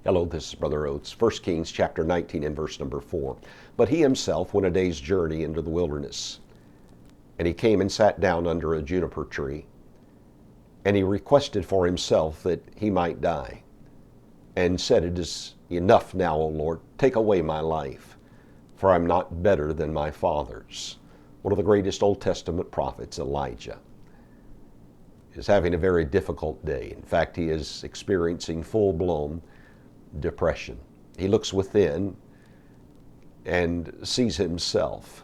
Hello, this is Brother Oates. 1 Kings chapter 19 and verse number 4. But he himself went a day's journey into the wilderness, and he came and sat down under a juniper tree, and he requested for himself that he might die, and said, It is enough now, O Lord, take away my life, for I'm not better than my fathers. One of the greatest Old Testament prophets, Elijah, is having a very difficult day. In fact, he is experiencing full-blown depression. He looks within and sees himself.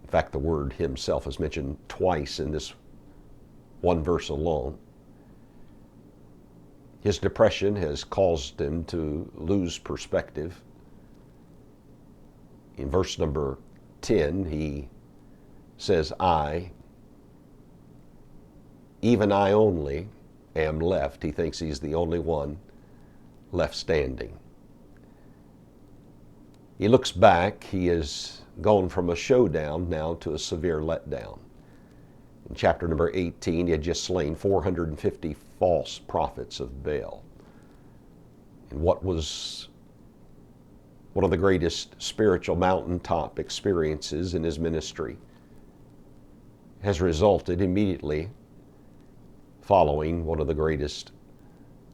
In fact, the word himself is mentioned twice in this one verse alone. His depression has caused him to lose perspective. In verse number 10, he says, even I only am left. He thinks he's the only one left standing. He looks back. He has gone from a showdown now to a severe letdown. In chapter number 18, he had just slain 450 false prophets of Baal. And what was one of the greatest spiritual mountaintop experiences in his ministry has resulted immediately following one of the greatest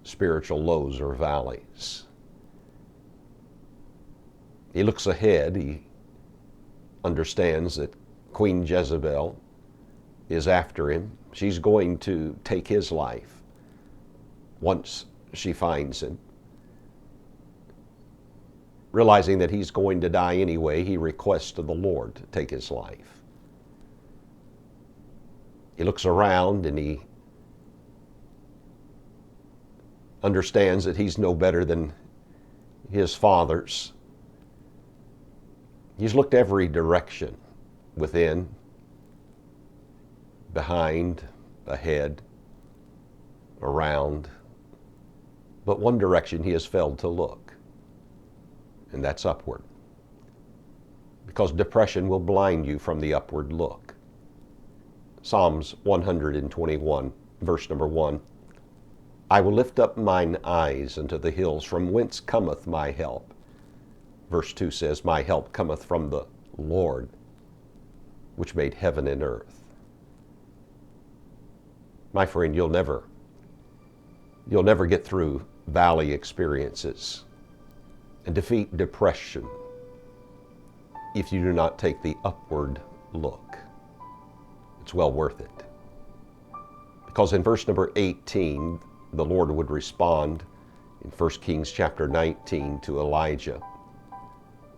spiritual lows or valleys. He looks ahead. He understands that Queen Jezebel is after him. She's going to take his life once she finds him. Realizing that he's going to die anyway, he requests to the Lord to take his life. He looks around and he understands that he's no better than his fathers. He's looked every direction, within, behind, ahead, around, but one direction he has failed to look, and that's upward. Because depression will blind you from the upward look. Psalms 121, verse number 1. I will lift up mine eyes unto the hills, from whence cometh my help. Verse 2 says, My help cometh from the Lord, which made heaven and earth. My friend, you'll never get through valley experiences and defeat depression if you do not take the upward look. It's well worth it. Because in verse number 18, the Lord would respond in 1 Kings chapter 19 to Elijah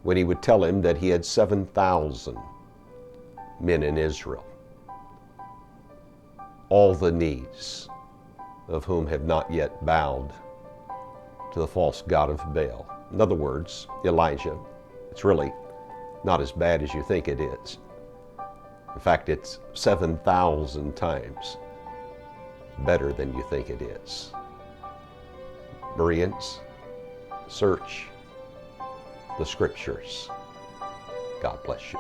when he would tell him that he had 7,000 men in Israel, all the knees of whom have not yet bowed to the false god of Baal. In other words, Elijah, it's really not as bad as you think it is. In fact, it's 7,000 times better than you think it is. Bereans, search the scriptures. God bless you.